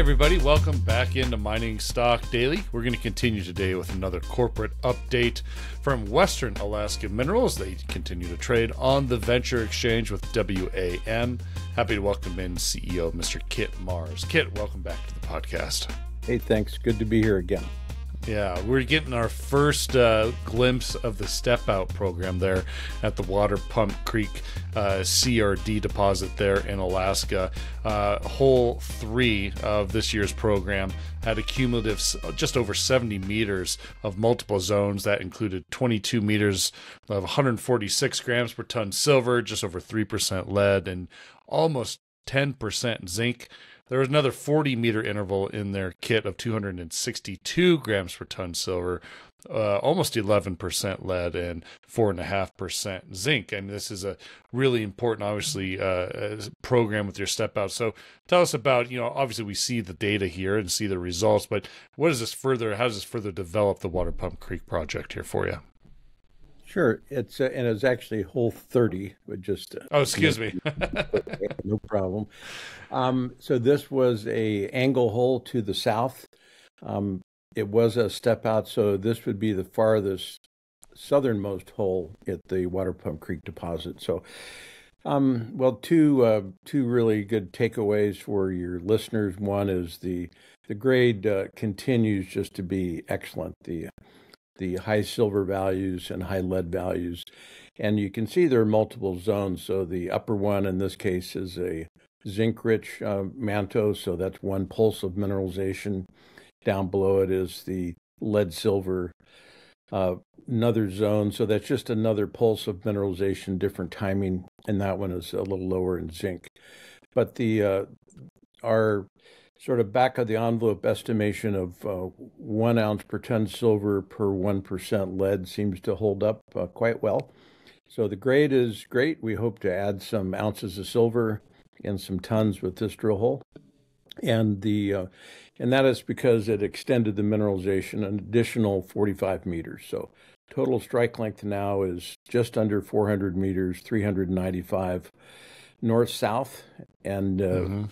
everybody. Welcome back into Mining Stock Daily. We're going to continue today with another corporate update from Western Alaska Minerals. They continue to trade on the Venture Exchange with WAM. Happy to welcome in CEO Mr. Kit Mars. Kit, welcome back to the podcast. Hey, thanks. Good to be here again. Yeah, we're getting our first glimpse of the step-out program there at the Waterpump Creek CRD deposit there in Alaska. Hole 3 of this year's program had a cumulative just over 70 meters of multiple zones. That included 22 meters of 146 grams per ton silver, just over 3% lead, and almost 10% zinc. There was another 40-meter interval in their kit of 262 grams per ton silver, almost 11% lead, and 4.5% zinc. I mean, this is a really important, obviously, program with your step out. So tell us about, obviously we see the data here and see the results, but how does this further develop the Waterpump Creek project here for you? Sure. It's and it's actually hole 30, but just excuse me. No problem. So this was a angle hole to the south. It was a step out, so this would be the farthest southernmost hole at the Waterpump Creek deposit. So, two really good takeaways for your listeners. One is the grade continues just to be excellent. The high silver values and high lead values. And you can see there are multiple zones. So the upper one in this case is a zinc-rich manto, so that's one pulse of mineralization. Down below it is the lead-silver, another zone, so that's just another pulse of mineralization, different timing, and that one is a little lower in zinc. But our sort of back of the envelope estimation of 1 ounce per ton silver per 1% lead seems to hold up quite well. So the grade is great. We hope to add some ounces of silver and some tons with this drill hole. And that is because it extended the mineralization an additional 45 meters. So total strike length now is just under 400 meters, 395 north-south. And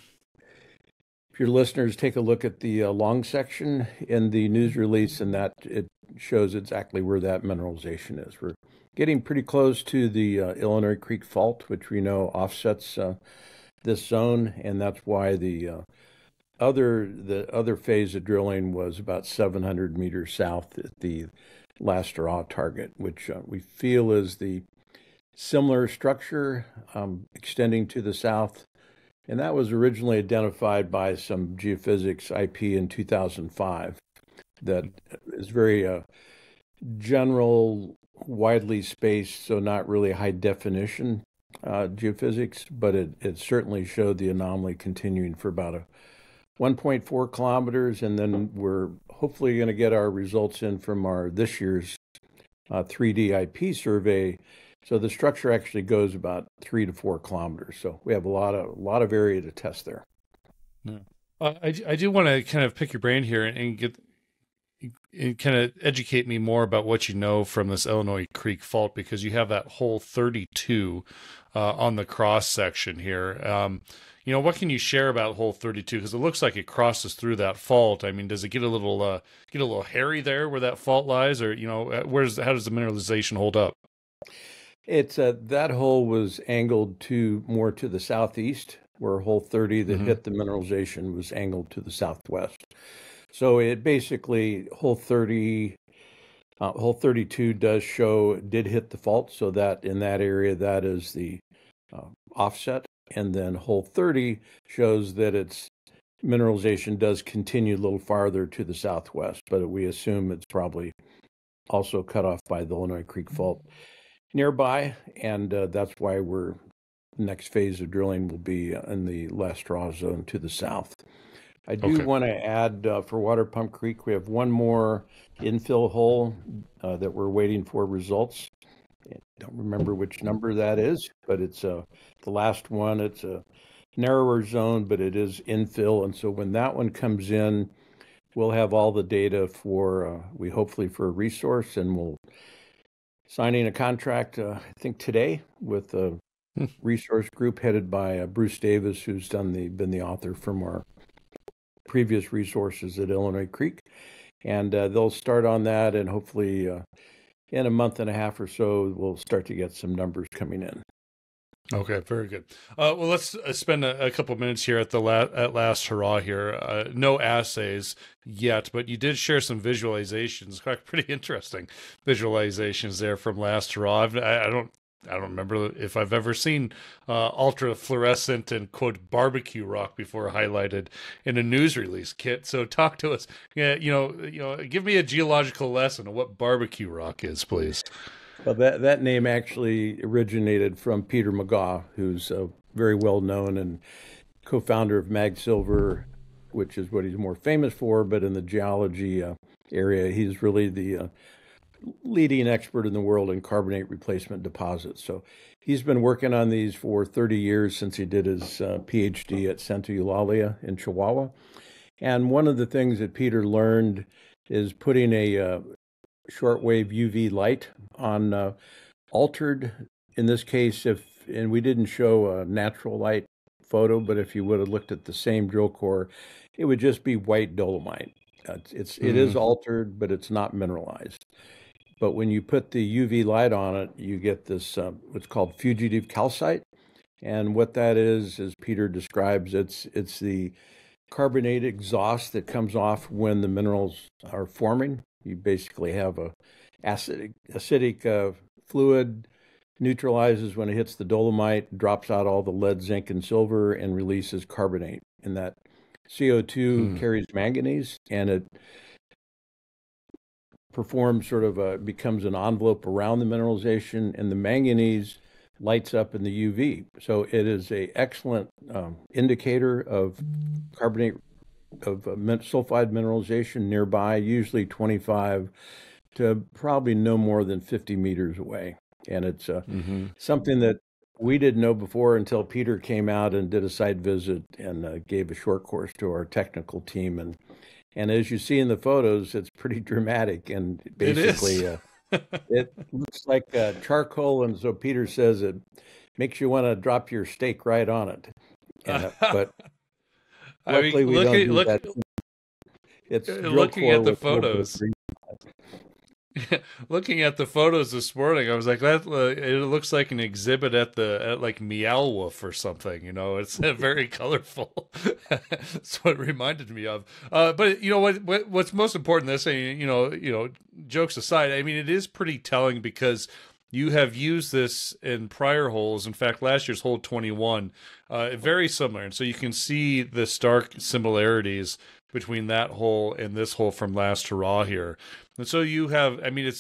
your listeners take a look at the long section in the news release, and that it shows exactly where that mineralization is. We're getting pretty close to the Illinois Creek Fault, which we know offsets this zone, and that's why the other phase of drilling was about 700 meters south at the Last Hurrah target, which we feel is the similar structure extending to the south. And that was originally identified by some geophysics IP in 2005 that is very general, widely spaced, so not really high definition geophysics, but it certainly showed the anomaly continuing for about 1.4 kilometers. And then we're hopefully going to get our results in from this year's 3D IP survey. So the structure actually goes about 3 to 4 kilometers. So we have a lot of area to test there. Yeah. I do want to kind of pick your brain here and kind of educate me more about what you know from this Illinois Creek Fault, because you have that hole 32 on the cross section here. What can you share about hole 32? Because it looks like it crosses through that fault. I mean, does it get a little hairy there where that fault lies, or how does the mineralization hold up? It's that hole was angled more to the southeast, where hole 30 that hit the mineralization was angled to the southwest. So it basically hole 32 did hit the fault. So that in that area, that is the offset. And then hole 30 shows that its mineralization does continue a little farther to the southwest, but we assume it's probably also cut off by the Illinois Creek Fault nearby, and that's why next phase of drilling will be in the Last Hurrah zone to the south. I do want to add for Waterpump Creek, we have one more infill hole that we're waiting for results. I don't remember which number that is, but it's the last one. It's a narrower zone, but it is infill, and so when that one comes in, we'll have all the data hopefully for a resource, and we'll signing a contract, I think today, with a resource group headed by Bruce Davis, who's been the author from our previous resources at Illinois Creek. And they'll start on that, and hopefully in a month and a half or so, we'll start to get some numbers coming in. Okay, very good. Well, let's spend a couple minutes here at at Last Hurrah here. No assays yet, but you did share some visualizations, quite pretty interesting visualizations there from Last Hurrah. I don't remember if I've ever seen ultra fluorescent and quote barbecue rock before highlighted in a news release, Kit. So talk to us. Yeah, give me a geological lesson of what barbecue rock is, please. Well, that name actually originated from Peter McGaugh, who's very well known and co-founder of Mag Silver, which is what he's more famous for. But in the geology area, he's really the leading expert in the world in carbonate replacement deposits. So he's been working on these for 30 years since he did his PhD at Santa Eulalia in Chihuahua. And one of the things that Peter learned is putting a shortwave UV light on altered, in this case, and we didn't show a natural light photo, but if you would have looked at the same drill core, it would just be white dolomite. It is altered, but it's not mineralized. But when you put the UV light on it, you get this what's called fugitive calcite. And what that is, as Peter describes, it's the carbonate exhaust that comes off when the minerals are forming. You basically have a acidic fluid, neutralizes when it hits the dolomite, drops out all the lead, zinc, and silver, and releases carbonate. And that CO2 carries manganese, and it performs becomes an envelope around the mineralization, and the manganese lights up in the UV. So it is an excellent indicator of carbonate of sulfide mineralization nearby, usually 25 to probably no more than 50 meters away. And it's something that we didn't know before until Peter came out and did a site visit and gave a short course to our technical team. And as you see in the photos, it's pretty dramatic. And basically, it looks like charcoal. And so Peter says it makes you want to drop your steak right on it. But luckily, we don't do that. It's looking at the photos. Looking at the photos this morning, I was like, "That it looks like an exhibit at like Meow Wolf or something." It's very colorful. That's what it reminded me of. But what's most important? This, jokes aside, I mean, it is pretty telling because you have used this in prior holes. In fact, last year's hole 21, very similar, and so you can see the stark similarities between that hole and this hole from Last Hurrah here. And so you have, I mean,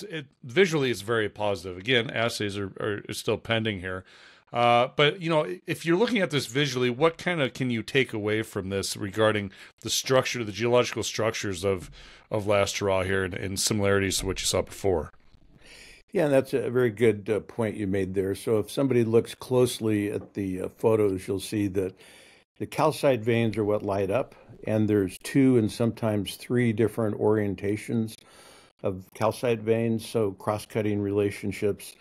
visually it's very positive. Again, assays are still pending here. But, if you're looking at this visually, what kind of can you take away from this regarding the structure, the geological structures of Last Hurrah here and similarities to what you saw before? Yeah, that's a very good point you made there. So if somebody looks closely at the photos, you'll see that the calcite veins are what light up, and there's 2 and sometimes 3 different orientations of calcite veins, so cross-cutting relationships.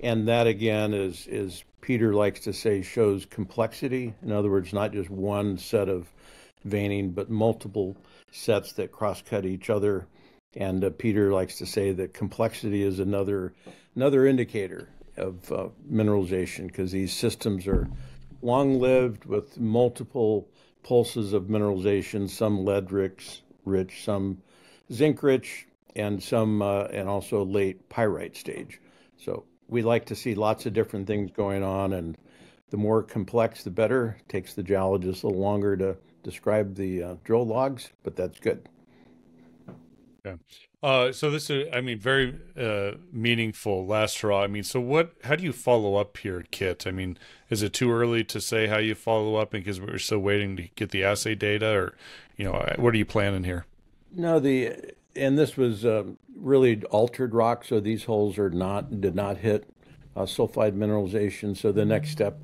And that, again, is Peter likes to say, shows complexity. In other words, not just one set of veining, but multiple sets that cross-cut each other. And Peter likes to say that complexity is another indicator of mineralization, because these systems are long-lived with multiple pulses of mineralization, some lead-rich, some zinc-rich, and some and also late pyrite stage. So we like to see lots of different things going on, and the more complex, the better. It takes the geologist a little longer to describe the drill logs, but that's good. Yeah. So this is, I mean, very meaningful Last Hurrah. I mean, so how do you follow up here, Kit? I mean, is it too early to say how you follow up because we're still waiting to get the assay data, or, what are you planning here? No, and this was really altered rock, so these holes did not hit sulfide mineralization. So the next step,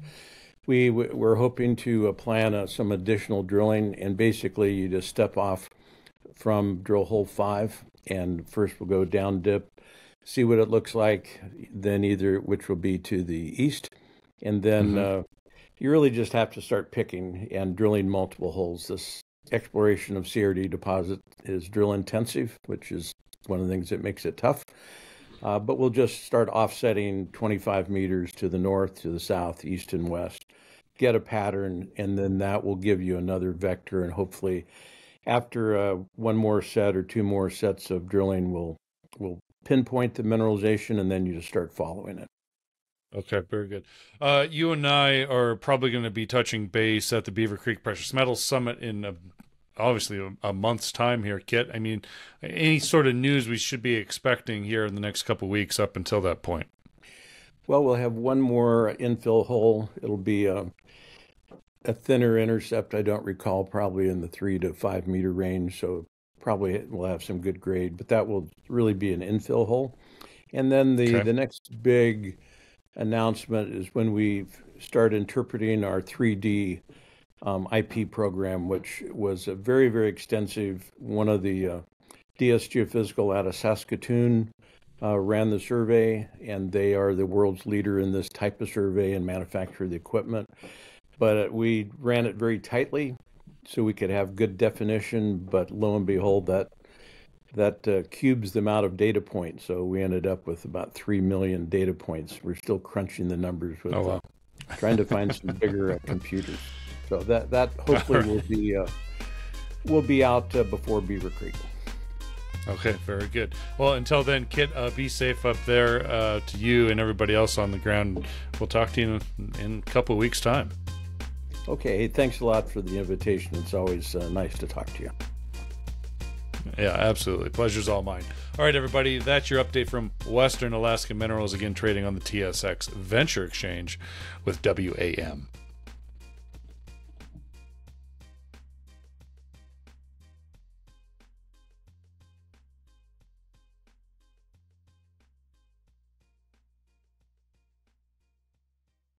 we're hoping to plan some additional drilling, and basically you just step off from drill hole 5, and first we'll go down dip, see what it looks like, then which will be to the east, and then you really just have to start picking and drilling multiple holes. exploration of CRD deposit is drill intensive, which is one of the things that makes it tough. But we'll just start offsetting 25 meters to the north, to the south, east, and west, get a pattern, and then that will give you another vector. And hopefully, after one more set or two more sets of drilling, we'll pinpoint the mineralization, and then you just start following it. Okay, very good. You and I are probably going to be touching base at the Beaver Creek Precious Metals Summit in obviously a month's time here, Kit. I mean, any sort of news we should be expecting here in the next couple of weeks up until that point? Well, we'll have one more infill hole. It'll be a thinner intercept. I don't recall, probably in the 3 to 5 meter range. So probably we'll have some good grade, but that will really be an infill hole. And then the next big announcement is when we start interpreting our 3D IP program, which was a very, very extensive. One of the DS Geophysical out of Saskatoon ran the survey, and they are the world's leader in this type of survey and manufacture the equipment. But we ran it very tightly so we could have good definition, but lo and behold, that cubes the amount of data points. So we ended up with about 3 million data points. We're still crunching the numbers with trying to find some bigger computers. So that hopefully will be out before Beaver Creek. Okay, very good. Well, until then, Kit, be safe up there to you and everybody else on the ground. We'll talk to you in a couple of weeks' time. Okay, hey, thanks a lot for the invitation. It's always nice to talk to you. Yeah, absolutely. Pleasure's all mine. All right, everybody, that's your update from Western Alaska Minerals, again trading on the TSX Venture Exchange with WAM.